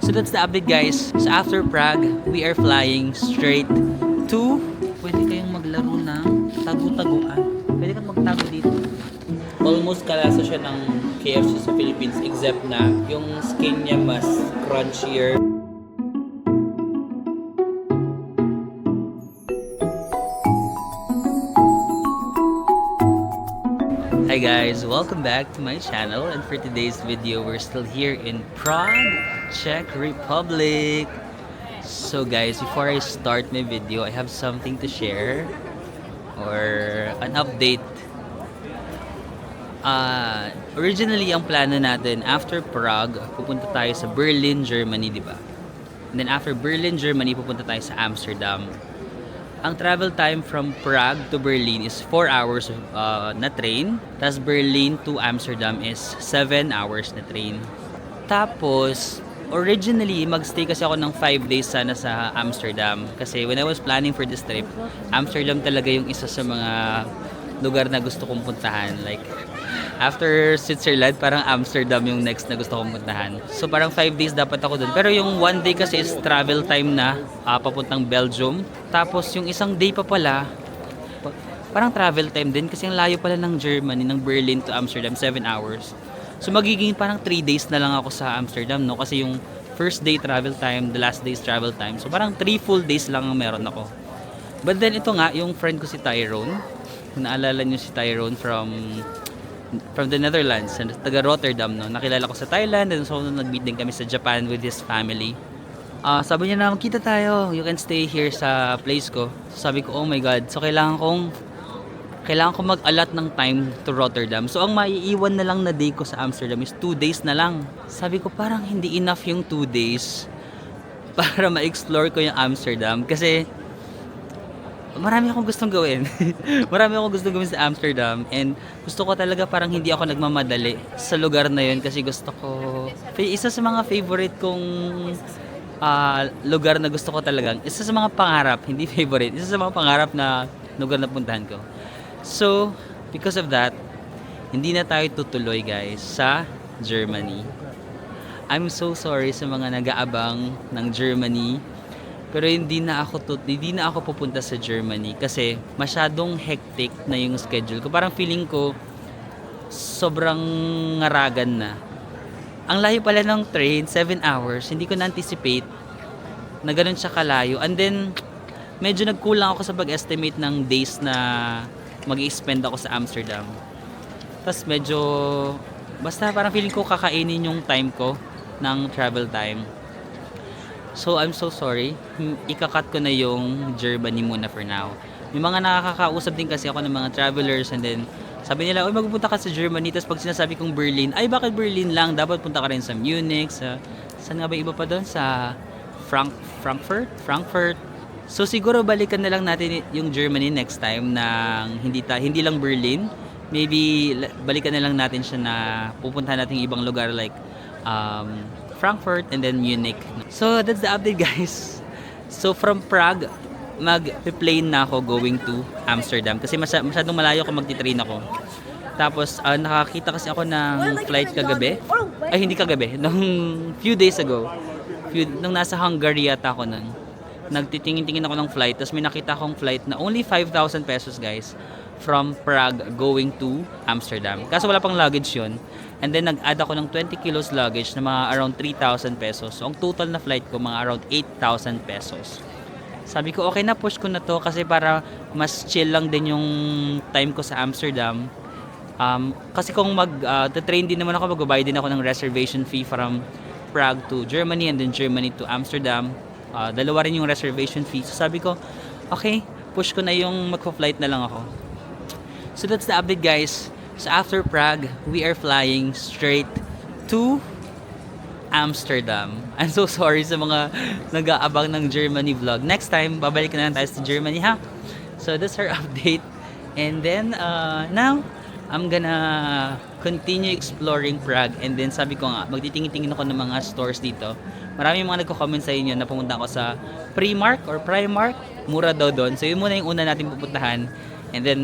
So that's the update, guys. So after Prague, we are flying straight to... Pwede kayong maglaro ng tagu-taguan. Pwede kang magtago dito. Almost kalasa siya ng KFC sa Philippines, except na yung skin niya mas crunchier. Hi guys, welcome back to my channel, and for today's video we're still here in Prague, Czech Republic. So guys, before I start my video, I have something to share or an update. Originally ang plano natin after Prague, pupunta tayo sa Berlin, Germany, di ba? And then after Berlin, Germany, pupunta tayo sa Amsterdam. Ang travel time from Prague to Berlin is 4 hours na train. Tapos Berlin to Amsterdam is 7 hours na train. Tapos, originally, magstay kasi ako ng 5 days sana sa Amsterdam. Kasi when I was planning for this trip, Amsterdam talaga yung isa sa mga lugar na gusto kong puntahan. Like, after Switzerland, parang Amsterdam yung next na gusto kong puntahan. So parang 5 days dapat ako dun. Pero yung 1 day kasi is travel time na papuntang Belgium. Tapos yung isang day pa pala, parang travel time din kasi ang layo pala ng Germany, ng Berlin to Amsterdam, 7 hours. So magiging parang 3 days na lang ako sa Amsterdam, no? Kasi yung first day travel time, the last day's travel time. So parang 3 full days lang ang meron ako. But then ito nga, yung friend ko si Tyrone. Kung naalala nyo si Tyrone from the Netherlands, taga Rotterdam, no? Nakilala ko sa Thailand, and so nag-meet din kami sa Japan with his family. Sabi niya na, kita tayo, you can stay here sa place ko. So sabi ko, oh my god, so kailangan kong mag-allot ng time to Rotterdam. So ang maiiwan na lang na day ko sa Amsterdam is 2 days na lang. Sabi ko, parang hindi enough yung 2 days para ma-explore ko yung Amsterdam, kasi marami akong gustong gawin. Marami akong gustong gawin sa Amsterdam, and gusto ko talaga parang hindi ako nagmamadali sa lugar na yun kasi gusto ko, isa sa mga favorite kong lugar na gusto ko talagang, isa sa mga pangarap, hindi favorite, isa sa mga pangarap na lugar na puntahan ko. So, because of that, hindi na tayo tutuloy, guys, sa Germany. I'm so sorry sa mga nag-aabang ng Germany. Pero hindi na ako pupunta sa Germany kasi masyadong hectic na yung schedule ko. Parang feeling ko sobrang ngaragan na. Ang layo pala ng train, 7 hours. Hindi ko na-anticipate na ganun siya kalayo. And then, medyo nagkulang ako sa pag-estimate ng days na mag-i-spend ako sa Amsterdam. Tapos medyo, basta parang feeling ko kakainin yung time ko ng travel time. So, I'm so sorry. Ikakat ko na yung Germany muna for now. May mga nakakausap din kasi ako ng mga travelers, and then sabi nila, oy, magpupunta ka sa Germany. Tapos pag sinasabi kong Berlin, ay bakit Berlin lang? Dapat punta ka rin sa Munich, saan nga ba iba pa doon? Sa Frankfurt. So siguro balikan na lang natin yung Germany next time na hindi lang Berlin. Maybe balikan na lang natin siya na pupuntahan natin ibang lugar like Frankfurt and then Munich. So that's the update, guys. So from Prague, mag-plane na ako going to Amsterdam kasi masyadong malayo ako, magti-train ako. Tapos nakakita kasi ako ng flight kagabi. Ay, hindi kagabi, nung few days ago. Nung nasa Hungary yata ako nun. Nagtitingin-tingin ako ng flight, tapos may nakita akong flight na only 5,000 pesos, guys, from Prague going to Amsterdam. Kaso wala pang luggage yun. And then nag-add ako ng 20 kilos luggage na mga around 3,000 pesos. So ang total na flight ko mga around 8,000 pesos. Sabi ko, okay na, push ko na to kasi para mas chill lang din yung time ko sa Amsterdam. Kasi kung train din naman ako, magbabayad din ako ng reservation fee from Prague to Germany and then Germany to Amsterdam. Dalawa rin yung reservation fee. So sabi ko, okay, push ko na yung magpa-flight na lang ako. So that's the update, guys. So after Prague, we are flying straight to Amsterdam. I'm so sorry sa mga nag-aabang ng Germany vlog. Next time, babalik na lang tayo sa Germany, ha? So that's our update. And then, now, I'm gonna continue exploring Prague. And then, sabi ko nga, magtitingin-tingin ako ng mga stores dito. Marami mga nagko-comment sa inyo na pumunta ako sa Primark. Mura daw doon. So yun muna yung una natin pupuntahan. And then,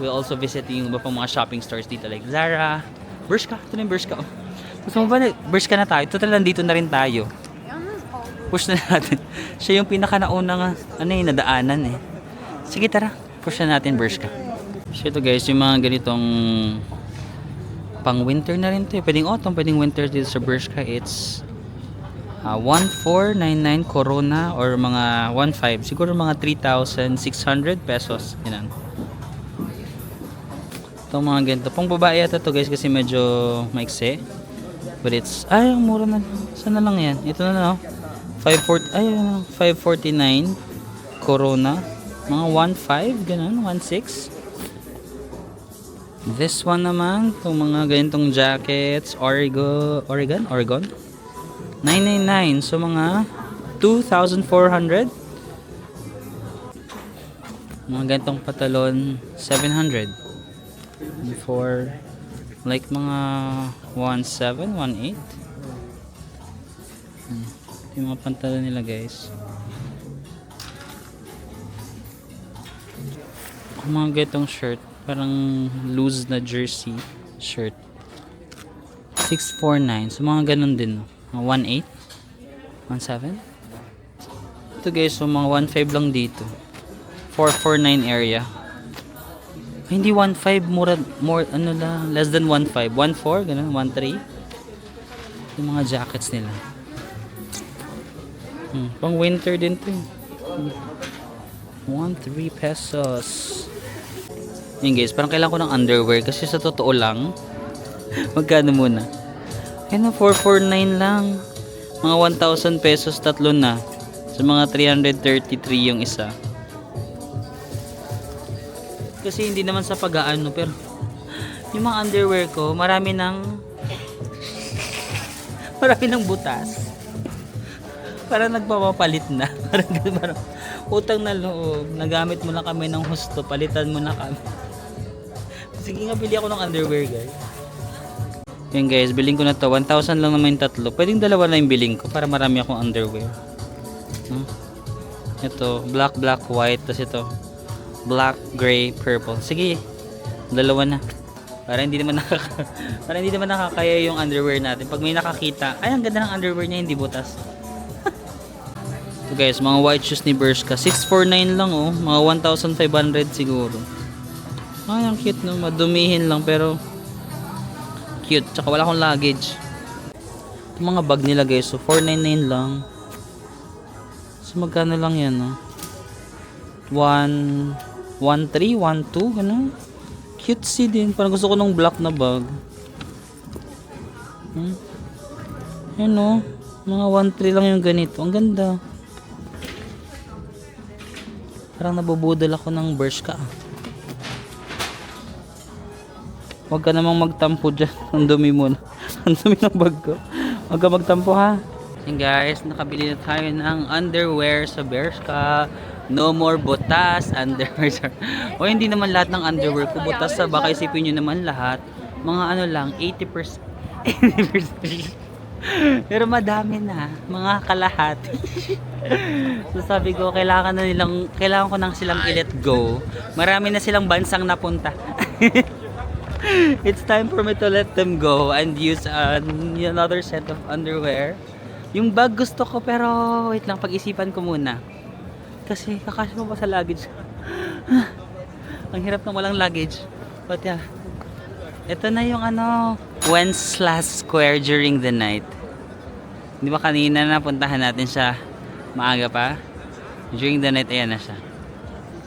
we'll also visit yung iba pang mga shopping stores dito like Zara, Bershka. Ito na yung Bershka. Gusto mo ba na Bershka na tayo? Total, nandito na rin tayo. Push na natin. Siya yung pinaka naunang nadaanan eh. Sige tara, push na natin Bershka. So ito guys, yung mga ganitong pang winter na rin to eh. Pwedeng autumn, pwedeng winter dito sa Bershka. It's 1499 Corona or mga 15. Siguro mga 3,600 pesos. Yan. Itong mga ganito. Pang babae yata to guys kasi medyo maikse. But it's, ay, ang mura na. Saan na lang yan? Ito na lang. 549 Corona. Mga 1.5, ganun, 1.6. This one naman, itong mga ganitong jackets, Oregon? 999, so mga 2,400. Mga ganitong patalon, 700. For like mga 1.7, 1.8. Yung mga pantalon nila guys. Mga ganitong shirt, parang loose na jersey shirt, 649. So mga ganun din, 1.8, 1.7. Ito guys, so mga 1.5 lang dito, 449 area. Ay, hindi 1.5, more ano lang, less than 1.5, 1.4 ganun, 1.3. Yung mga jackets nila, pang winter din to. 1.3 pesos. Yun guys, parang kailangan ko ng underwear kasi sa totoo lang, magkano muna? Ayun na, 449 lang. Mga 1,000 pesos tatlo na. Sa mga 333 yung isa. Kasi hindi naman sa pag-aano, pero yung mga underwear ko, marami ng butas. Parang nagpapapalit na. Parang utang na loob. Nagamit mo na kami ng husto, palitan mo na kami. Sige nga, bili ako ng underwear guys. Yan guys, biling ko na to. 1,000 lang naman yung tatlo. Pwedeng dalawa na yung biling ko para marami akong underwear. Ito, black, white. Tapos ito, black, gray, purple. Sige, dalawa na. Para hindi naman nakakaya yung underwear natin. Pag may nakakita, ay ang ganda ng underwear niya, hindi butas. So guys, mga white shoes ni Bershka, 649 lang oh. Mga 1,500 siguro. Ay, ang cute no. Madumihin lang pero cute. Tsaka wala akong luggage. Yung mga bag nila guys, so 499 lang. So magkano lang yan no? 1.3, 1.2, ano? Cutesy din. Parang gusto ko ng black na bag. Yan no. Mga 1.3 lang yung ganito. Ang ganda. Parang nabubudol ako ng Bershka. Huwag ka namang magtampo dyan. Ang dumi mo na. Ang dumi ng bag ko. Huwag ka magtampo ha. And guys, nakabili na tayo ng underwear sa Bershka. No more butas underwear. O hindi naman lahat ng underwear ko butas sa. Baka isipin nyo naman lahat. Mga ano lang, 80%. 80%. Pero madami na, mga kalahati. So sabi ko, kailangan ko nang silang i-let go. Marami na silang bansang napunta. It's time for me to let them go and use another set of underwear. Yung bag gusto ko pero wait lang, pag-isipan ko muna. Kasi kakasya mo pa sa luggage. Ang hirap ng walang luggage. But yeah. Ito na yung Wenceslas Square during the night. Di ba kanina napuntahan natin siya maaga pa? During the night, ayan na siya.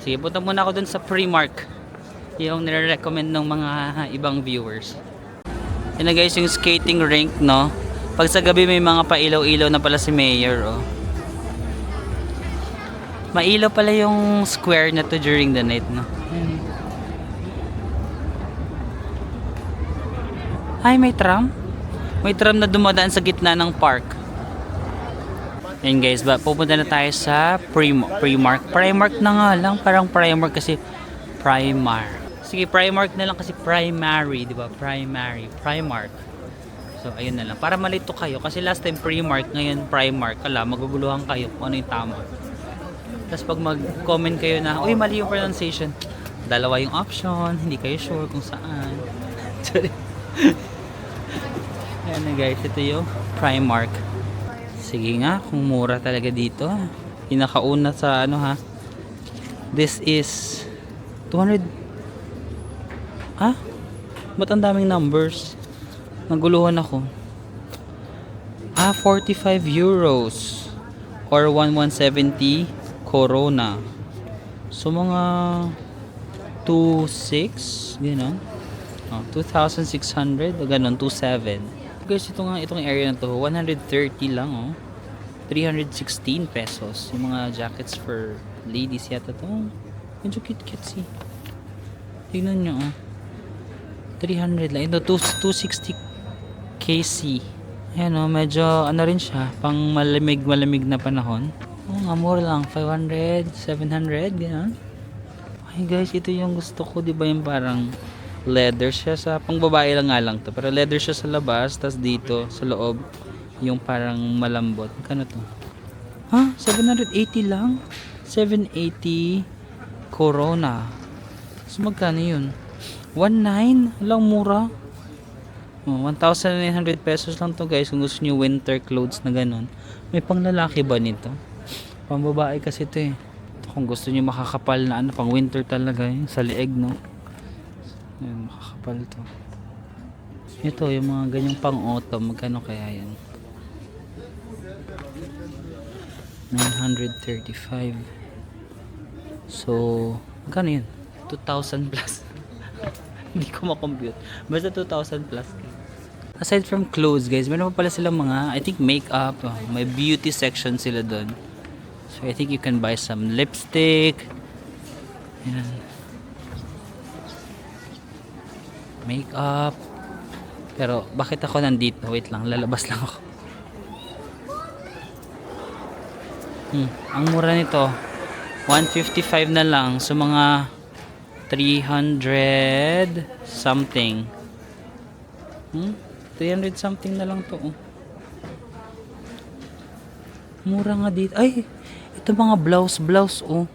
Sige, punta muna ako dun sa Primark. Yung nire-recommend ng mga ibang viewers. Yan na guys, yung skating rink, no? Pag sa gabi may mga pailaw-ilaw na pala si Mayor, oh. Mailaw pala yung square na to during the night, no? Ay, may tram? May tram na dumadaan sa gitna ng park. Yan guys, pupunta na tayo sa Primark. Primark na nga lang, parang Primark kasi Primar. Sige, Primark na lang kasi primary, di ba? Primark. So, ayun na lang. Para malito kayo, kasi last time Primark, ngayon Primark. Kala, maguguluhan kayo kung ano yung tama. Tapos pag mag-comment kayo na, uy, mali yung pronunciation. Dalawa yung option, hindi kayo sure kung saan. Ayan na guys, ito yung Primark. Sige nga, kung mura talaga dito. Pinakauna sa ano ha. This is 200. Ah? Ba't ang daming numbers? Naguluhan ako. 45 euros. Or 1170 corona. So mga 2,600. Gano'n. 2,600. O gano'n, 2,700. Guys, itong area na to, 130 lang oh. 316 pesos. Yung mga jackets for ladies yata to. Medyo cute-cute eh. Tignan nyo oh. 300 lang. Ito 260 KC. Ayan oh, medyo ano rin siya, pang malamig na panahon. Oh, nga mura lang, 500, 700, gano'n. Ay guys, ito yung gusto ko, 'di ba, yung parang leather siya sa pang babae lang nga lang to. Pero leather siya sa labas, tas dito sa loob yung parang malambot. Kano to? Ha? 780 lang? 780 Corona. So magkano yun? 19? Lang mura. 1,900 pesos lang to guys kung gusto niyo winter clothes na ganun. May panglalaki ba nito? Pang babae kasi to eh. Kung gusto niyo makakapal na ano, pang winter talaga yung sa leeg, no? Ayan, makakapal to. Ito, yung mga ganyang pang autumn, magkano kaya yan? 935. So, magkano yun? 2,000 plus. Hindi ko makompute. Basta 2,000 plus. Aside from clothes, guys, meron pa pala silang mga, I think, makeup. May beauty section sila doon. So, I think you can buy some lipstick. Ayan. Makeup. Pero, bakit ako nandito? Wait lang, lalabas lang ako. Ang mura nito, 155 na lang. So, mga 300 something. 300 something na lang to. Mura nga dito. Ay, ito mga blouse oh.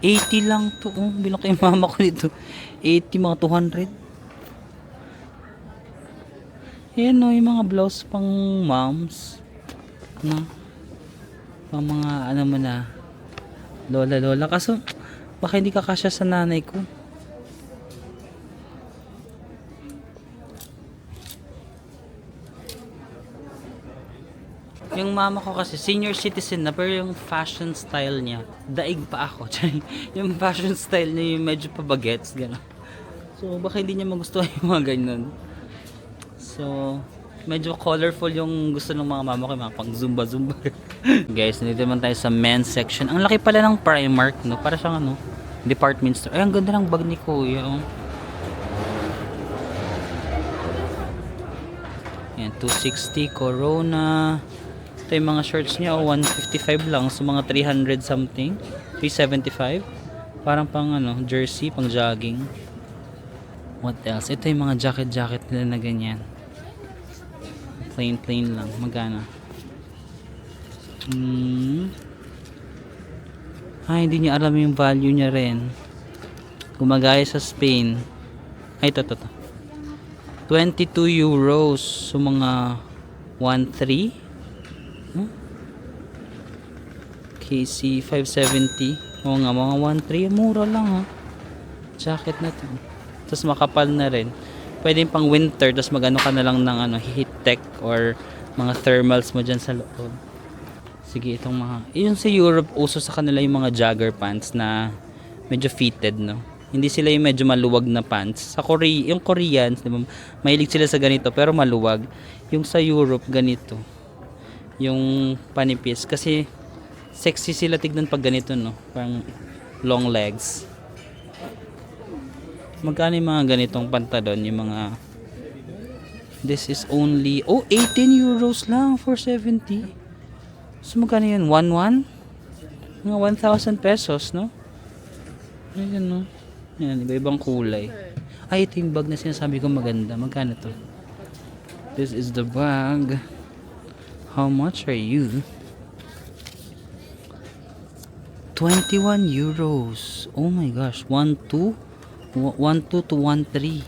80 lang to oh. Bilang kay mama ko dito. 80, mga 200. Ayan oh, yung mga blouse pang moms. No? Pang mga ano mo na lola. Kaso, baka hindi kakasya sa nanay ko. Yung mama ko kasi senior citizen na, pero yung fashion style niya, daig pa ako. Yung fashion style niya yung medyo pabagets, gano'n. So baka hindi niya magustuhan yung mga ganyan. So medyo colorful yung gusto ng mga mama ko, yung mga pang zumba. Guys, nandito naman tayo sa men's section. Ang laki pala ng Primark, no? Para siyang ano, department store. Ay, ang ganda ng bag ni Kuya, oh. Yan, 260 Corona. Ito yung mga shorts niya, 155 lang. So mga 300 something, 375. Parang pang ano, jersey, pang jogging. What else? Ito yung mga jacket nila na ganyan. Plain lang. Magkano? Hindi niya alam yung value niya rin. Gumagaya sa Spain. Ay, ito. 22 euros. So mga 1.3. KC 570. Oo nga, mga 1.3. Mura lang ha. Jacket na to. Tapos makapal na rin. Pwede pang winter. Tapos magano ka na lang ng ano, heat tech or mga thermals mo dyan sa loob. Sige, itong mga, yun sa Europe, uso sa kanila yung mga jogger pants na medyo fitted, no? Hindi sila yung medyo maluwag na pants. Sa Korea, yung Koreans, diba, mahilig sila sa ganito pero maluwag. Yung sa Europe, ganito. Yung panipis. Kasi sexy sila tignan pag ganito, no? Parang long legs. Magkano yung mga ganitong pantalon? Yung mga, this is only, 18 euros lang, 470. So magkano yun? 1,1? Mga 1,000 pesos, no? Ayan, no? Ayan, iba-ibang kulay. Ay, ito yung bag na sinasabi ko maganda. Magkano to? This is the bag. How much are you? 21 euros. Oh my gosh. 1.2 to 1.3.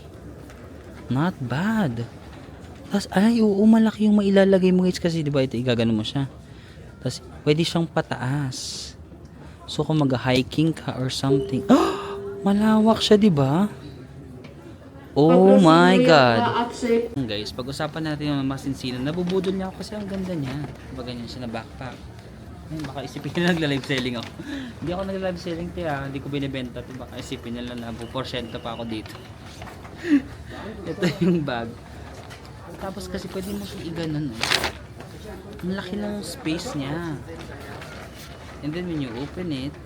Not bad. Tapos, ay, oo, malaki yung mailalagay mo guys kasi, di ba, ito, igagano mo siya. Tapos, pwede siyang pataas. So, kung mag-hiking ka or something. Malawak siya, di ba? Oh my God. Guys, pag-usapan natin yung masinsinan. Nabubudol niya ako kasi ang ganda niya. Diba ganyan siya na backpack. Baka isipin nila nagla-live selling ako. Hindi ako nagla-live selling, kaya hindi ko binibenta. Baka isipin nila na porsyento pa ako dito. Ito yung bag. Tapos kasi pwede mo siya i-ganon. Ang laki ng space niya. And then when you open it,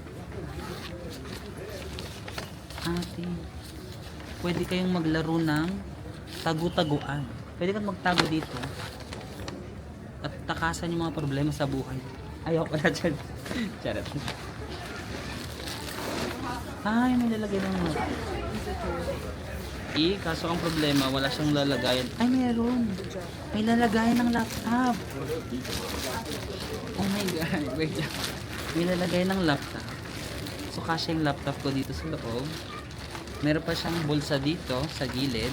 pwede kayong maglaro ng tagu-taguan. Pwede kang magtago dito at takasan yung mga problema sa buhay. Ayoko na dyan. Charot. Ay, may lalagay ng kaso ang problema, wala siyang lalagayan. Ay, meron. May lalagayan ng laptop. Oh my God. Wait lang. May lalagayan ng laptop. So, kasya yung laptop ko dito sa loob. Meron pa siyang bulsa dito sa gilid.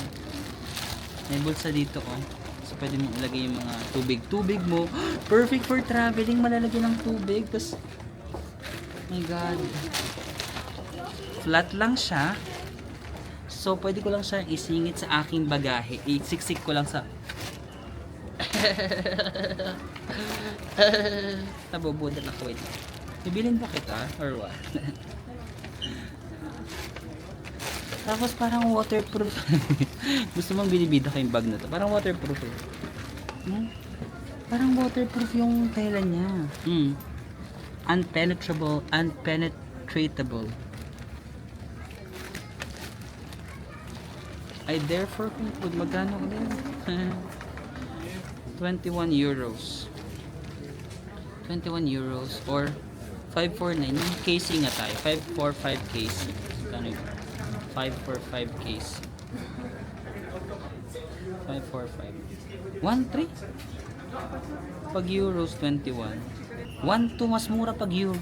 May bulsa dito, oh. So, pwede mong ilagay yung mga tubig mo. Perfect for traveling. Malalagyan ng tubig. Tapos, oh my God. Flat lang siya. So, pwede ko lang siya isingit sa aking bagahe. Isiksik ko lang sa... Nabubudal ako. Wait. Bibilin ba kita? Or what? Tapos parang waterproof. Gusto mong binibida ko yung bag na to. Parang waterproof eh. Parang waterproof yung tela niya. Unpenetratable. I therefore conclude, magkano ulit? 21 euros. 21 euros or 549. Yung casing nga tayo. 545 casing. Kano yun? 545 case. 545. 1.3? Pag euros 21. 1.2 mas mura pag euro.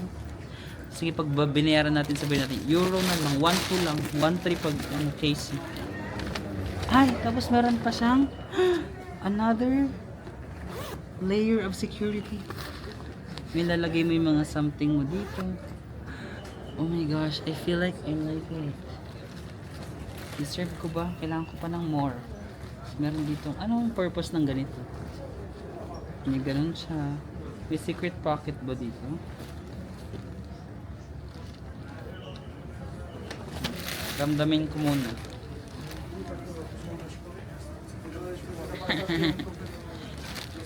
Sige, pag binayaran natin, sabihin natin euro na lang, 1.2 lang, 1.3 pag case. Ay, tapos meron pa siyang another layer of security. May lalagay mo yung mga something mo dito. Oh my gosh, I feel like I like it. Deserve ko ba? Kailangan ko pa ng more. Meron dito. Anong purpose ng ganito? May ganun siya. May secret pocket ba dito? Damdamin ko muna.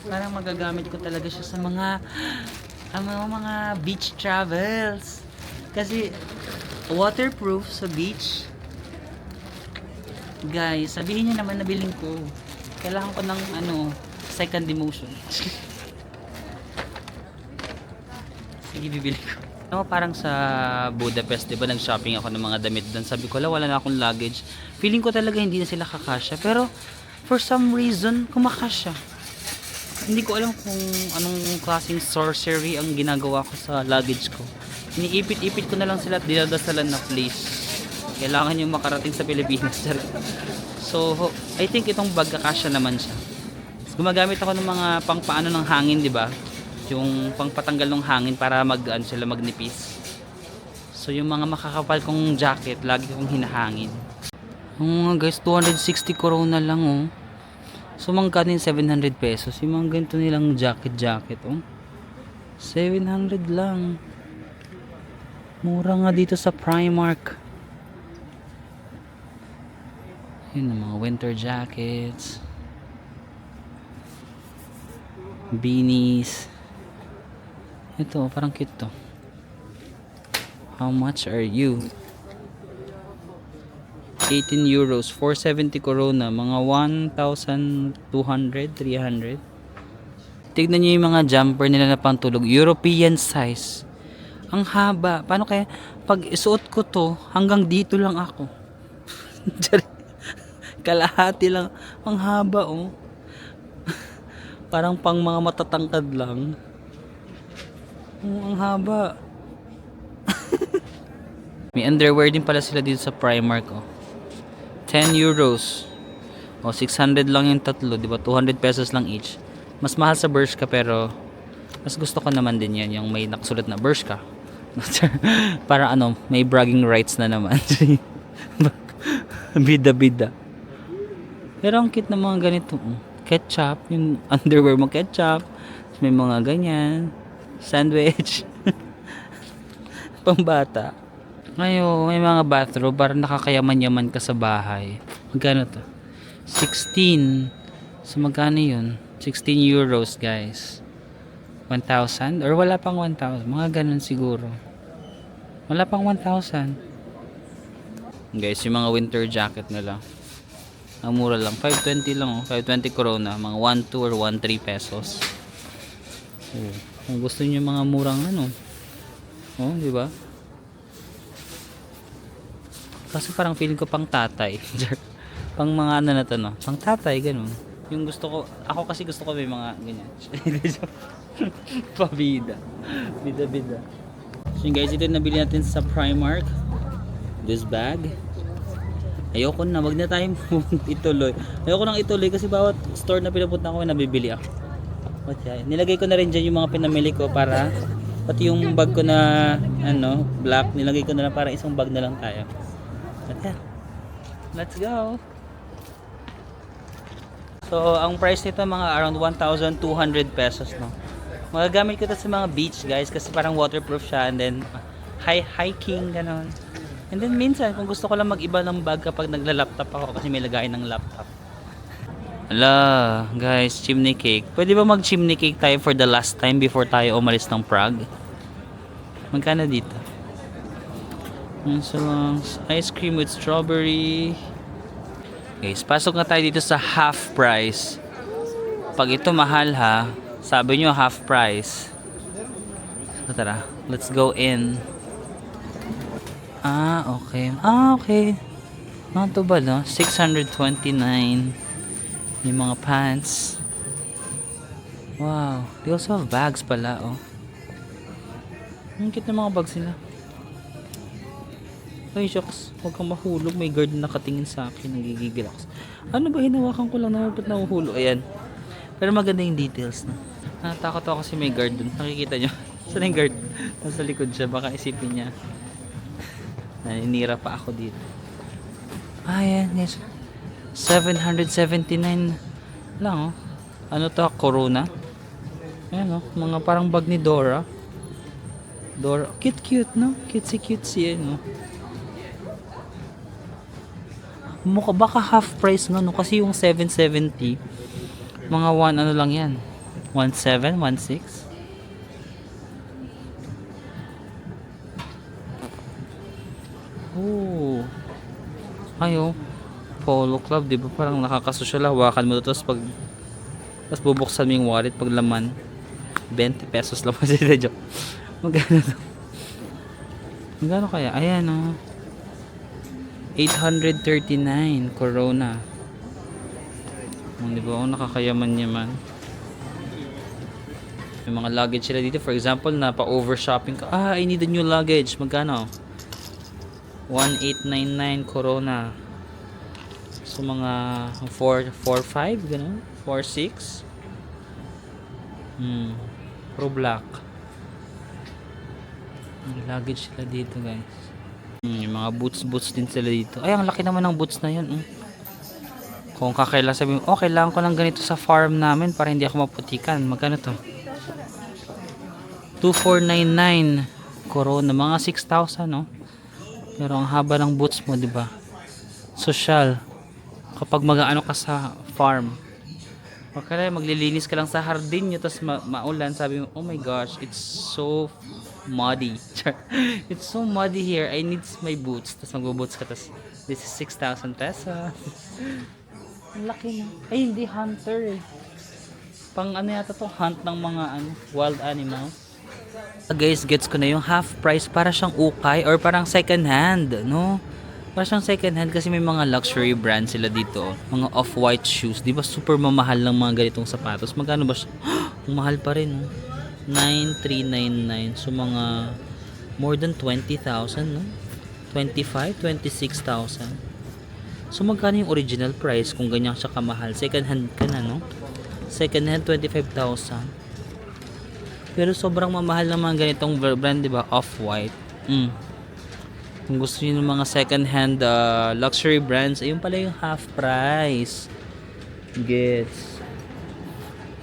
Parang magagamit ko talaga siya sa mga beach travels. Kasi waterproof sa beach. Guys, sabihin niyo naman na bilhin ko. Kailangan ko ng second emotion. Sige, bibili ko. Parang sa Budapest, 'di ba, nag-shopping ako ng mga damit doon. Sabi ko, wala na akong luggage. Feeling ko talaga hindi na sila kakasya, pero for some reason kumakasya. Hindi ko alam kung anong klaseng sorcery ang ginagawa ko sa luggage ko. Iniipit-ipit ko na lang sila at dinadasalan na please. Kailangan yung makarating sa Pilipinas. So, I think itong bag kakasya naman siya. Gumagamit ako ng mga pangpaano ng hangin, di ba? Yung pangpatanggal ng hangin para sila magnipis. So, yung mga makakapal kong jacket, lagi kong hinahangin. Guys, 260 corona lang, oh. So, mangka din 700 pesos. Yung mga ganito nilang jacket, oh. 700 lang. Mura nga dito sa Primark. Yun ang mga winter jackets, beanies. Ito, parang cute to. How much are you? 18 euros, 470 corona, mga 1,200, 300. Tignan nyo yung mga jumper nila na pantulog, European size. Ang haba. Paano kaya pag isuot ko to, hanggang dito lang ako. Kalahati lang. Ang haba, oh. Parang pang mga matatangkad lang. Ang haba. May underwear din pala sila dito sa Primark, oh. 10 euros. O, 600 lang yung tatlo, di ba? 200 pesos lang each. Mas mahal sa Bershka, pero Mas gusto ko naman din yan, yung may nakasulat na Bershka. Para ano, may bragging rights na naman. Bida-bida. Pero ang cute na mga ganito. Ketchup, yung underwear mo ketchup. May mga ganyan. Sandwich. Pambata. Ngayon, may mga bathrobe para nakakayaman-yaman ka sa bahay. Magkano to? 16. So magkano yun? 16 euros guys. 1,000? Or wala pang 1,000? Mga ganun siguro. Wala pang 1,000. Guys, yung mga winter jacket nila. Ang mura lang. 520 lang. 520 corona. Mga 1,2 or 1,3 pesos. Kung gusto niyo mga murang ano. Oh, di ba? Kasi parang feeling ko pang tatay. Pang mga ano na to, no? Pang tatay, ganun. Yung gusto ko, ako kasi gusto ko may mga ganyan. Pabida. Bida-bida. So guys, ito yung nabili natin sa Primark. This bag. Ayoko na, wag na tayong ituloy. Ayoko nang ituloy kasi bawat store na pinapunta ko, nabibili ako. What yan? Nilagay ko na rin dyan yung mga pinamili ko para pati yung bag ko na ano, black, nilagay ko na lang para isang bag na lang tayo. At yan. Let's go. So, ang price nito mga around 1,200 pesos, no. Magagamit ko ito sa mga beach, guys, kasi parang waterproof siya, and then hiking ganon. And then minsan kung gusto ko lang mag-iba ng bag kapag nagla-laptop ako kasi may lagayan ng laptop. Ala, guys, chimney cake. Pwede ba mag-chimney cake tayo for the last time before tayo umalis ng Prague? Magkano dito? So, ice cream with strawberry. Guys, pasok na tayo dito sa half price. Pag ito mahal ha, sabi nyo half price. So, tara, let's go in. Okay. Okay. Not too bad, no? 629. Yung mga pants. Wow. They also have bags pala, oh. Ang cute ng mga bags nila. Ay, shucks. Huwag kang mahulog. May guard na nakatingin sa akin. Nagigigil ako. Ano ba? Hinawakan ko lang na ba't nahuhulog? Ayan. Pero maganda yung details na. Natakot ako kasi may guard dun. Nakikita nyo? Saan yung guard? Nasa likod siya. Baka isipin niya. Naninira pa ako dito. Ayan. Yes. 779 lang, oh. Ano to? Corona? Ayan, oh. Mga parang bag ni Dora. Dora. Cute, no? Cutesy, no? Mukha baka half price no kasi yung 770 mga 1 ano lang yan 17, 16 oh ayo Polo Club, di ba parang nakakasosyal, hawakan mo to tapos bubuksan mo yung wallet pag laman 20 pesos lang pa sila joke. Magkano kaya? Ayan oh, 839 Corona. Di ba? Nakakayaman-yaman. May mga luggage sila dito. For example, napa-over shopping ka. I need a new luggage. Magkano? 1899 Corona. So mga 4.5 gano'n? 4.6 Pro Black. May luggage sila dito, guys. Yung mga boots din sila dito. Ay, ang laki naman ng boots na yun. Kung kakailan sabihin, kailangan ko lang ganito sa farm namin para hindi ako maputikan. Magkano to? 2499 Corona. Mga 6,000, no? Pero ang haba ng boots mo, di ba? Social. Kapag mag-ano ka sa farm. O kaya maglilinis ka lang sa hardin nyo, tapos maulan, sabi mo, oh my gosh, it's so muddy. It's so muddy here. I need my boots. Tapos magbuboots ka. Tapos this is 6,000 pesos. Ang laki na. Ay, hindi hunter eh. Pang ano yata to? Hunt ng mga wild animals. Guys, gets ko na yung half price. Para siyang ukay or parang second hand. No? Para siyang second hand kasi may mga luxury brands sila dito. Mga off-white shoes. Di ba super mamahal ng mga ganitong sapatos? Magkano ba siya? Mahal pa rin. No? 9,399. So mga more than 20,000, no? 25, 26,000. So magkano yung original price kung ganyan siya kamahal? Second hand ka na, no? Second hand 25,000. Pero sobrang mamahal ng mga ganitong brand, di ba? Off-White. Kung gusto niyo ng mga second-hand luxury brands, ayun pala yung half price. Gets.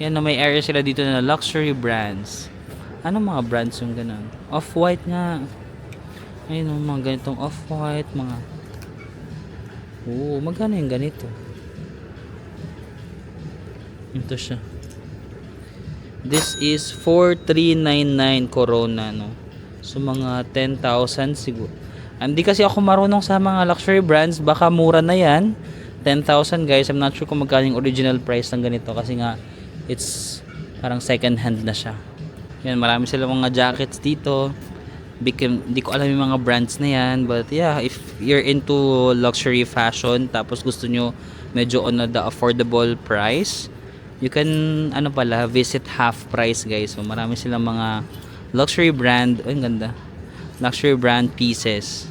Yan na may area sila dito na luxury brands. Ano mga brands yung ganun? Off-White nga. Ayun mga ganitong off-white, mga... Oo, magkano yung ganito? Ito siya. This is 4,399 Corona, no? So, mga 10,000 siguro. Hindi kasi ako marunong sa mga luxury brands. Baka mura na yan. 10,000 guys. I'm not sure kung magkano yung original price ng ganito. Kasi nga, it's parang second hand na siya. Yan, marami silang mga jackets dito. Hindi ko alam yung mga brands na yan. But yeah, if you're into luxury fashion, tapos gusto nyo medyo on the affordable price, you can, visit half price guys. So, marami silang mga luxury brand. Ay, ang ganda. Luxury brand pieces.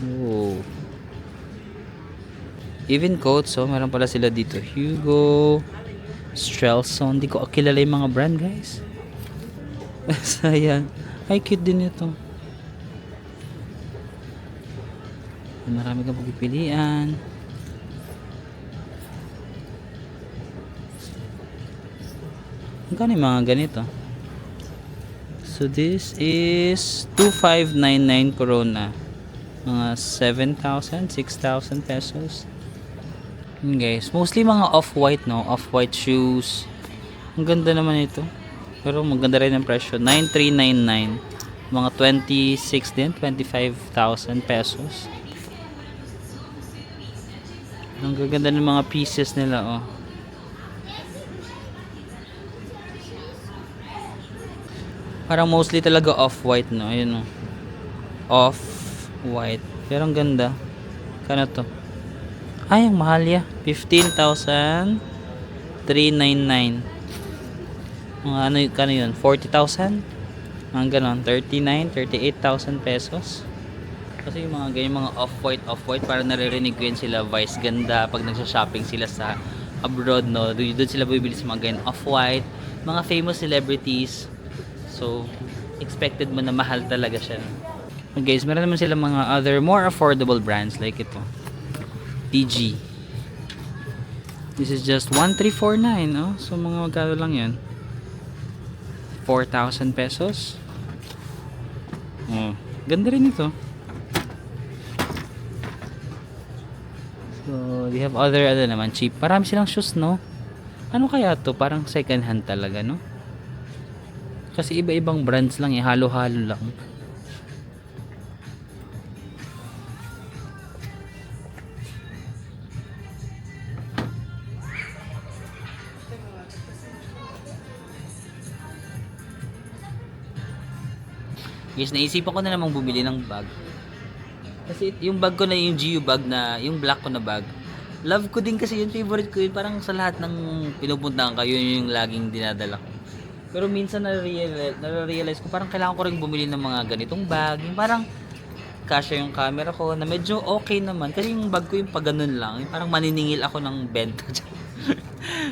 Oh. Even coats, so meron pala sila dito. Hugo, Strelson. Hindi ko kilala yung mga brand, guys. Sayang. Ay, cute din ito. Marami kang pagpipilian. Magkano yung mga ganito? So, this is 2,599 Corona. Mga 7,000, 6,000 pesos. Guys, mostly mga off-white, no? Off-white shoes. Ang ganda naman ito. Pero maganda rin ang presyo. 9,399. Mga 26 din, 25,000 pesos. Ang gaganda ng mga pieces nila, oh. Parang mostly talaga off-white, no? Ayun, oh. Off-white. Pero ang ganda. Kano to? Ay, ang mahal ya. 15,399. Mga kano yun? 40,000? Mga ganon. 38,000 pesos. Kasi yung mga ganyan, mga off-white, parang naririnig ko yun sila, Vice Ganda, pag nagsha-shopping sila sa abroad, no? Doon sila bibili sa mga ganyan, off-white, mga famous celebrities. So, expected mo na mahal talaga siya. No? Guys, meron naman sila mga other more affordable brands like ito. TG. This is just 1,349, oh. So, mga magkano lang yan? 4,000 pesos. Oh, ganda rin ito. So, they have other, naman, cheap. Marami silang shoes, no? Ano kaya to? Parang second hand talaga, no? Kasi iba-ibang brands lang, eh. Halo-halo lang. Guys, naisipan ko na namang bumili ng bag. Kasi yung bag ko na yung GU bag na, yung black ko na bag. Love ko din kasi yun, favorite ko yun. Parang sa lahat ng pinupuntahan ko, yun yung laging dinadala ko. Pero minsan na-realize ko, parang kailangan ko rin bumili ng mga ganitong bag. Yung parang kasya yung camera ko, na medyo okay naman. Kasi yung bag ko yung pag ganun lang. Yung parang maniningil ako ng benta.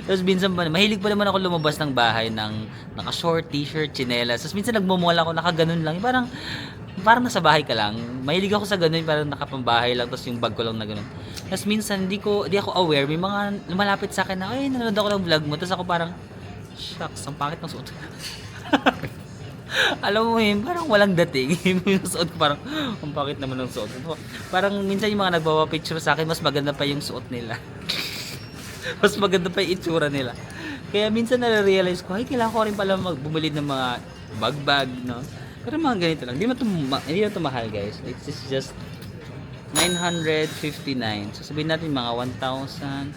Tapos minsan pa, mahilig pa naman ako lumabas ng bahay ng naka-short, t-shirt, tsinelas. Tapos minsan nagmo-mall ako, naka-ganun lang. Yung parang nasa bahay ka lang. Mahilig ako sa ganun, parang nakapambahay lang, tapos yung bag ko lang na ganun. Tapos minsan, di ako aware, may mga lumalapit sa akin na, ay, nanonood ako ng vlog mo. Tapos ako parang, shucks, ang pakit ng suot. Alam mo yun, parang walang dating. Yung suot ko parang, ang pakit naman ng suot. Parang minsan yung mga nagpapapicture sa akin, mas maganda pa yung suot nila. Mas maganda pa yung itsura nila. Kaya minsan na-realize ko, ay, kailangan ko rin pala bumili ng mga bag-bag, no? Pero mga ganito lang. Hindi na ito mahal, guys. It's just 959. So, sabihin natin mga 1,000,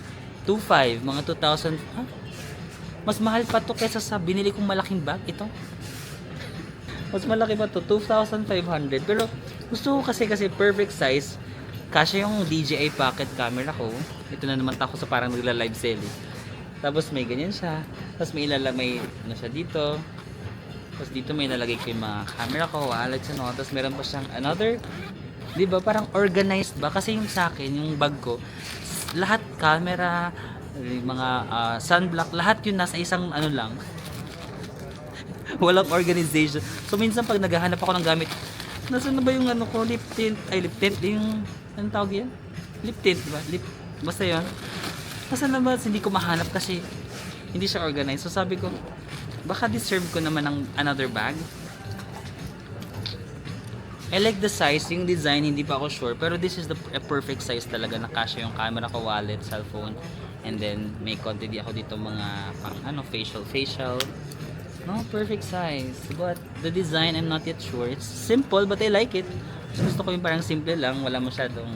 2,500, mga 2,000. Huh? Mas mahal pa to kaysa sa binili kong malaking bag. Ito. Mas malaki pa to, 2,500. Pero gusto ko kasi perfect size. Kasi yung DJI pocket camera ko. Ito na naman ako sa parang nagla-live selling. Tapos may ganyan siya. Tapos may ano siya dito. Tapos dito may nalagay ko yung mga camera ko, wallets, ano. Tapos meron pa siyang another, di ba, parang organized ba? Kasi yung sa akin, yung bag ko, lahat camera, yung mga sunblock, lahat yun nasa isang ano lang. Walang organization. So minsan pag naghahanap ako ng gamit, nasaan na ba yung ano ko, lip tint, ay lip tint, yung, anong tawag yan? Lip tint, ba? Basta yun. Nasaan na ba? Hindi ko mahanap kasi hindi siya organized. So sabi ko, baka deserve ko naman ng another bag. I like the size, yung design hindi pa ako sure, pero this is the perfect size talaga, na kasya yung camera ko, wallet, cellphone, and then may konti di ako dito mga pang ano, facial. No, perfect size. But the design, I'm not yet sure. It's simple but I like it. Gusto ko yung parang simple lang, wala masyadong.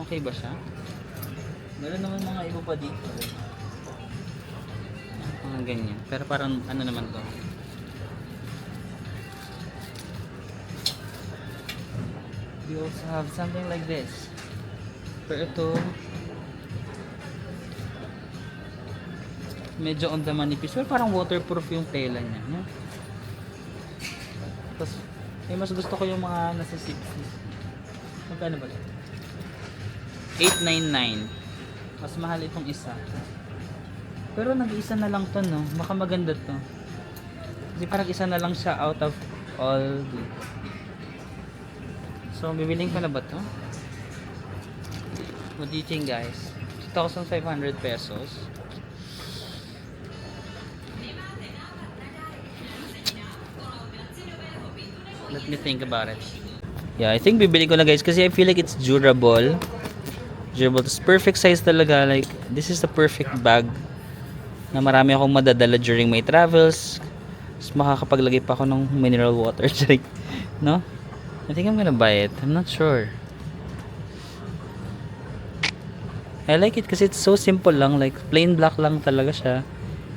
Okay ba siya? Meron naman mga iba pa dito. Mga ganyan. Pero parang ano naman to. We also have something like this. Pero ito, medyo on the manipis. Pero parang waterproof yung tela niya. No? Tapos, mas gusto ko yung mga nasa 60. Magkano ba? 899. Mas mahal itong isa. Pero nag-iisa na lang to, no? Baka maganda to. Kasi parang isa na lang siya out of all these. So, bibiling ko na ba to? What do you think, guys? 2,500 pesos. Let me think about it. Yeah, I think bibili ko na, guys, kasi I feel like it's durable. It's perfect size talaga. Like, this is the perfect bag na marami akong madadala during my travels. Mas makakapaglagay pa ako ng mineral water. No? I think I'm gonna buy it. I'm not sure. I like it kasi it's so simple lang. Like, plain black lang talaga siya.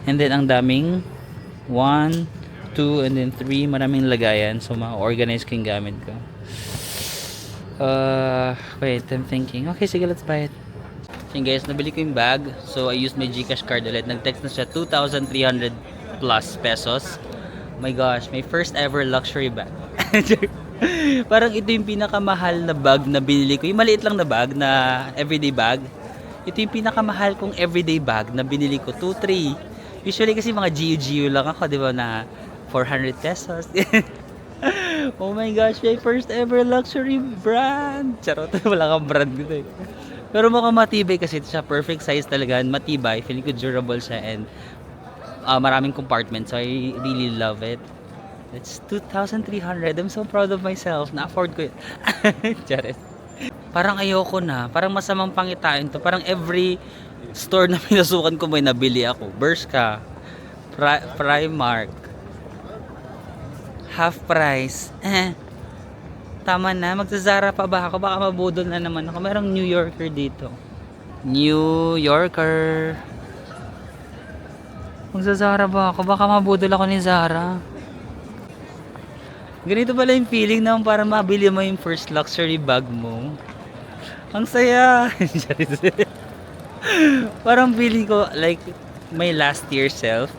And then, ang daming 1, 2, and then 3. Maraming lagayan. So, ma-organize ko yung gamit ko. Wait, I'm thinking. Okay, sige, let's buy it. Yun guys, nabili ko yung bag. So, I used my GCash card ulit. Nag-text na siya 2,300 plus pesos. My gosh, my first ever luxury bag. Parang ito yung pinakamahal na bag na binili ko. Yung maliit lang na bag na everyday bag. Ito yung pinakamahal kong everyday bag na binili ko. 2-3. Usually kasi mga GU lang ako, di ba, na 400 pesos. Oh my gosh, my first ever luxury brand. Charot, wala kang brand ko eh. Pero mukhang matibay kasi ito siya. Perfect size talaga. Matibay. Feeling ko durable siya and maraming compartments. So I really love it. It's 2,300. I'm so proud of myself. Na-afford ko yun. Charis. Parang ayoko na. Parang masamang pangitain to. Parang every store na pinasukan ko may nabili ako. Bershka, Primark, Half Price. Tama na. Magsa-Zara pa ba ako? Baka mabudol na naman ako. Merong New Yorker dito. New Yorker. Magsa-Zara ba ako? Baka mabudol ako ni Zara. Ganito pala yung feeling na para mabili mo yung first luxury bag mo. Ang saya. Parang feeling ko like my last year self,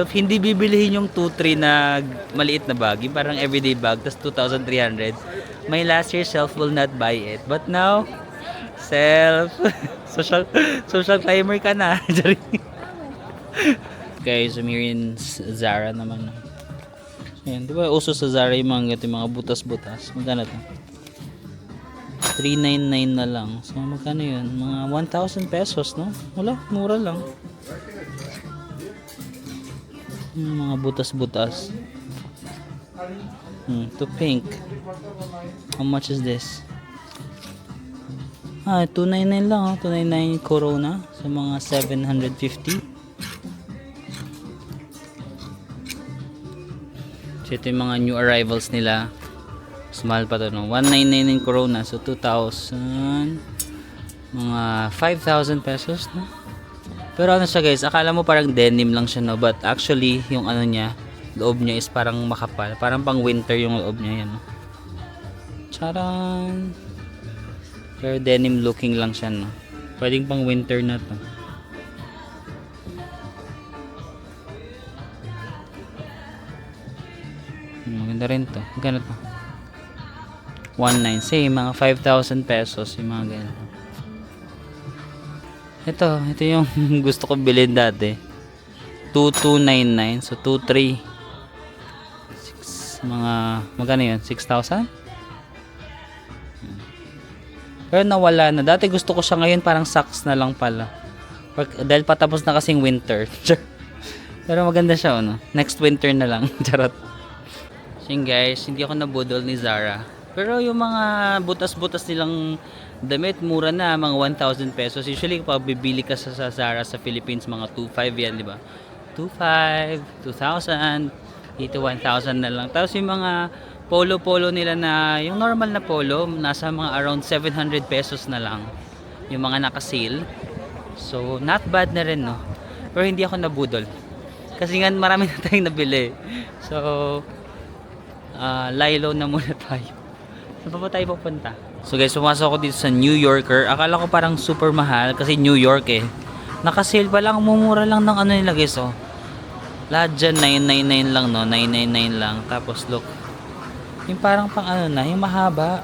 hindi bibilihin yung 2-3 na maliit na bag, yung parang everyday bag, tas 2,300. My last year self will not buy it. But now, social climber ka na. Guys, I'm here in Zara naman. Ayan, di ba uso sa Zara yung mga butas-butas. Magkano to? 399 na lang. So magkano yun? Mga 1,000 pesos, no? Wala, mura lang. Mga butas-butas. To pink. How much is this? 299 lang, oh. 299 Corona. So mga 750. So ito yung mga new arrivals nila. Mas mahal pa to, no? 199 Corona. So 2,000. Mga 5,000 pesos, no? Pero ano siya guys, akala mo parang denim lang siya, no? But actually, yung ano niya, loob niya is parang makapal. Parang pang winter yung loob niya, yan, no? Charan! Pero denim looking lang siya, no? Pwedeng pang winter na to. Maganda rin to. Magkano to? 1.9. Same, mga 5,000 pesos. Yung mga ganyan. Ito yung gusto ko bilhin dati. 2,299. So, 2,3. Magkano yun? 6,000? Pero nawala na. Dati gusto ko siya, ngayon parang socks na lang pala. Dahil patapos na kasing winter. Pero maganda siya, ano? Next winter na lang. Charot. So yun guys, hindi ako nabudol ni Zara. Pero yung mga butas-butas nilang damit, mura na. Mga 1,000 pesos. Usually, kapag bibili ka sa Zara sa Philippines, mga 2,500 yan, di ba? 2,500, 2,000, dito 1,000 na lang. Tapos yung mga polo nila na, yung normal na polo, nasa mga around 700 pesos na lang. Yung mga naka-sale. So, not bad na rin, no? Pero hindi ako nabudol. Kasi nga, marami na tayong nabili. So, Lilo na muna tayo. Saan pa tayo pupunta? So guys, pumasok ako dito sa New Yorker. Akala ko parang super mahal kasi New York eh. Naka-sale pa lang, mumura lang ng ano nila guys, oh. Lahat dyan, 999 lang, no? 999 lang. Tapos, look. Yung parang pang ano na, yung mahaba.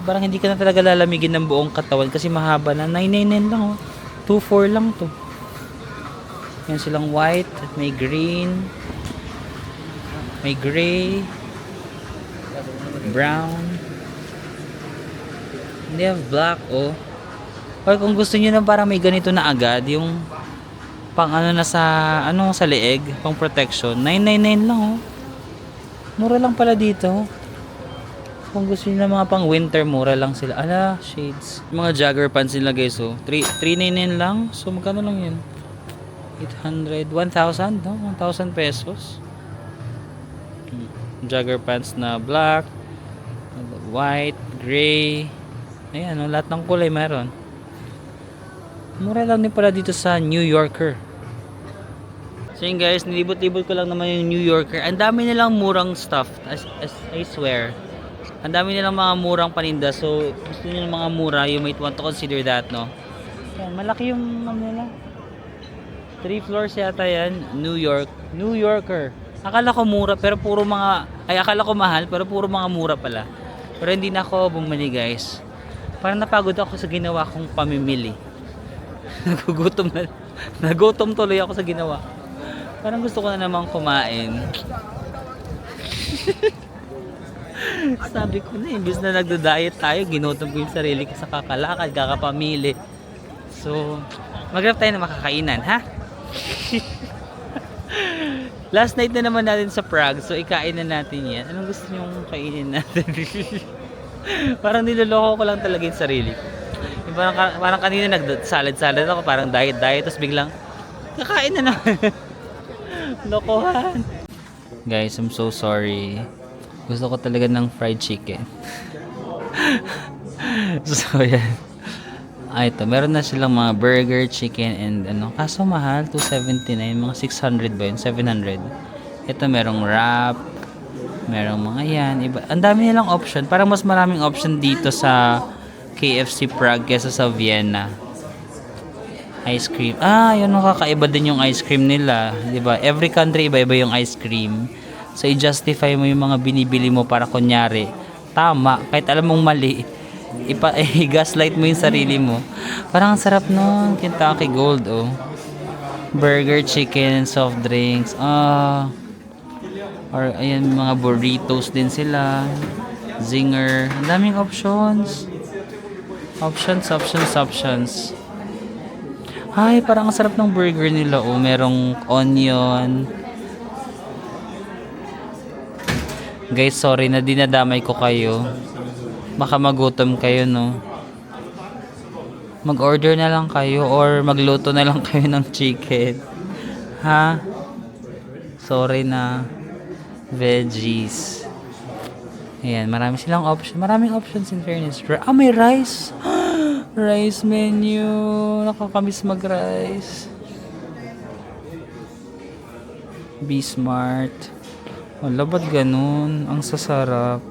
Parang hindi ka na talaga lalamigin ng buong katawan kasi mahaba na. 999 lang, oh. 2,400 lang to. Yan silang white, at may green, may gray, brown. They have black, oh. Or kung gusto niyo na parang may ganito na agad, yung pang ano na sa, ano sa leeg, pang protection, 999 lang, oh. Mura lang pala dito. Kung gusto niyo na mga pang winter, mura lang sila. Ala, shades. Yung mga jogger pants nila guys, oh. 399 lang. So magkano lang yun? 800, 1,000, no? 1,000 pesos. Jogger pants na black, white, gray. Ayan, no? Lahat ng kulay meron. Mura lang din pala dito sa New Yorker. So yun guys, nilibot-libot ko lang naman yung New Yorker. Ang dami nilang murang stuff, as I swear. Ang dami nilang mga murang paninda. So, gusto niyo ng mga mura, you might want to consider that, no? Yan, malaki yung ano nila. 3 floors yata yan. New Yorker. Akala ko mura, pero puro mga, akala ko mahal, pero puro mga mura pala. Pero hindi na ako bumili guys. Parang napagod ako sa ginawa kong pamimili. Nagutom tuloy ako sa ginawa. Parang gusto ko na namang kumain. Sabi ko na, imbis na nagda-diet tayo, ginutom ko yung sarili ko sa kakalakad, kakapamili. So, mag-grab tayo na makakainan, ha? Last night na naman natin sa Prague, so ikain na natin yan. Anong gusto nyong kainin natin? Parang niloloko ko lang talaga yung sarili ko. Yung parang kanina nag-salad ako, parang diet, tapos biglang kakain na naman. Lokohan. Guys, I'm so sorry. Gusto ko talaga ng fried chicken. So, yan. Ito, meron na silang mga burger, chicken, and ano. Kaso mahal, 279, mga 600 ba yun? 700. Ito, merong wrap. Merong mga yan. Iba. Ang dami nilang option. Parang mas maraming option dito sa KFC Prague kesa sa Vienna. Ice cream. Yun ang kakaiba din yung ice cream nila. Diba? Every country, iba-iba yung ice cream. So, i-justify mo yung mga binibili mo para kunyari, tama. Kahit alam mong mali, i-gaslight mo yung sarili mo. Parang ang sarap nun. Kentucky Gold, oh. Burger, chicken, and soft drinks. Or, ayan, mga burritos din sila. Zinger. Ang daming options. Options. Ay, parang ang sarap ng burger nila, oh. Merong onion. Guys, sorry na dinadamay ko kayo. Baka magutom kayo, no? Mag-order na lang kayo or magluto na lang kayo ng chicken. Ha? Sorry na. Veggies. Ayan, marami silang option. Maraming options in fairness. May rice. Rice menu. Nakakamiss mag-rice. Be smart. Wala, ba't ganun? Ang sasarap.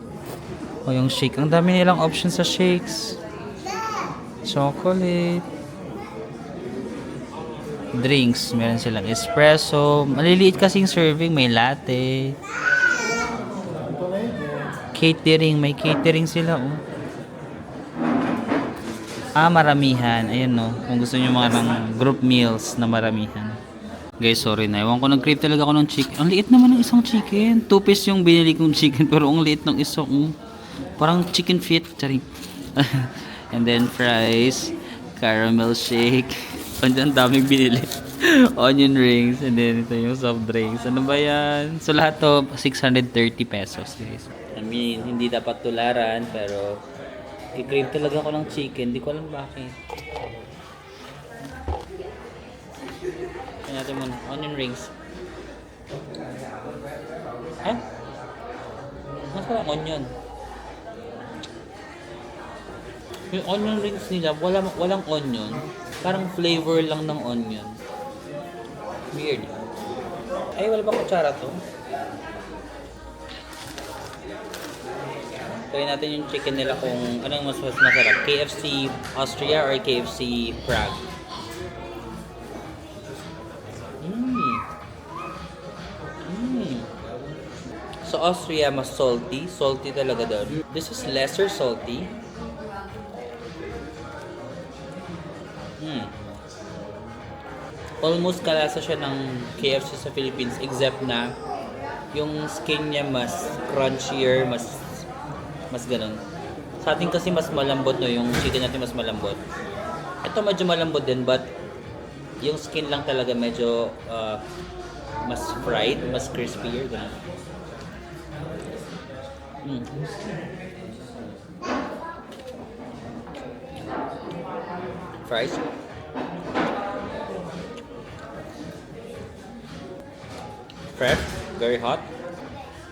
O yung shake. Ang dami nilang options sa shakes. Chocolate. Drinks. Meron silang espresso. Maliliit kasing serving. May latte. Catering, may catering sila, oh. Maramihan. Ayan, no. Kung gusto niyo mga ng group meals na maramihan. Guys, sorry na. Ewan ko, nag-crave talaga ako ng chicken. Ang liit naman ng isang chicken. 2 piece yung binili kong chicken, pero ang liit ng isang, parang chicken feet. Charing. And then fries, caramel shake. Ang daming binili. Onion rings, and then ito yung soft drinks. Ano ba yan? So lahat to 630 pesos, guys. I mean, hindi dapat tularan, pero i-crave talaga ako ng chicken. Hindi ko alam bakit. Kaya natin muna. Onion rings. Ha? Masarap onion. Yung onion rings nila, walang onion. Parang flavor lang ng onion. Weird. Ay, wala ba kutsara to? Try natin yung chicken nila kung anong mas masarap. KFC Austria or KFC Prague. So Austria mas salty. Salty talaga doon. This is lesser salty. Almost kalasa siya ng KFC sa Philippines except na yung skin niya mas crunchier, mas ganun. Sa atin kasi mas malambot, no, yung chicken natin mas malambot. Ito medyo malambot din, but yung skin lang talaga medyo mas fried, mas crispier, ganun. Fries. Fresh, very hot.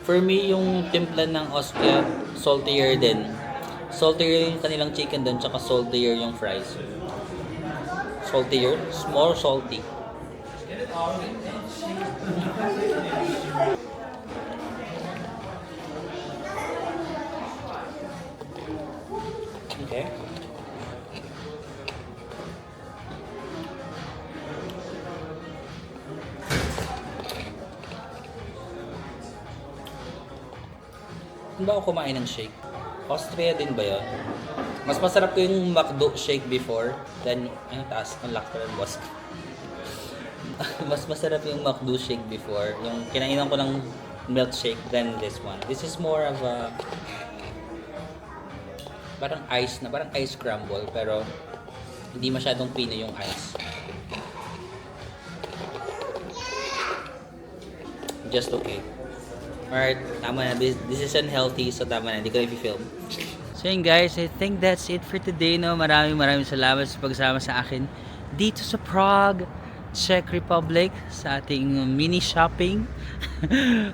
For me, yung timpla ng Austria, saltier din. Saltier yung kanilang chicken doon, tsaka saltier yung fries. Saltier, more salty. Okay. Hindi ba ako kumain ng shake? Austria din ba yun? Mas masarap ko yung McDo shake before than, ang taas, ang lakta ng boss. Mas masarap yung McDo shake before. Yung kinainan ko ng milkshake than this one. This is more of a parang ice crumble, pero hindi masyadong pino yung ice. Just okay. Alright, tama na. This is unhealthy, so tama na. Hindi ko i-film. So yun guys, I think that's it for today. No? Maraming salamat sa pagsama sa akin dito sa Prague, Czech Republic, sa ating mini shopping.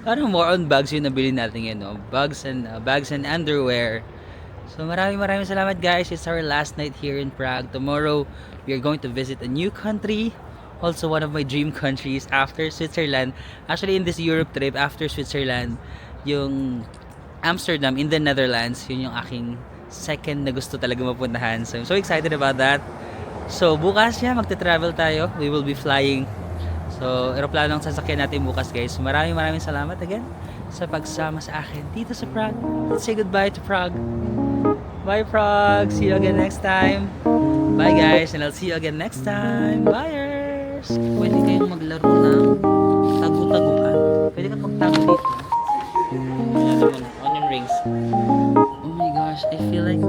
Parang more on bags yung nabili natin yun. No? Bags and underwear. So maraming salamat guys. It's our last night here in Prague. Tomorrow, we are going to visit a new country. Also one of my dream countries after Switzerland. Actually, in this Europe trip, after Switzerland, yung Amsterdam in the Netherlands, yun yung aking second na gusto talaga mapuntahan. So I'm so excited about that. So bukas magte-travel tayo. We will be flying. So eroplano ang sasakyan natin bukas guys. Maraming salamat again sa pagsama sa akin dito sa Prague. Let's say goodbye to Prague. Bye Prague. See you again next time. Bye guys, and I'll see you again next time. Bye. Pwede kayong maglaro ng tagu-taguan. Pwede kang magtago dito. Onion rings. Oh my gosh, I feel like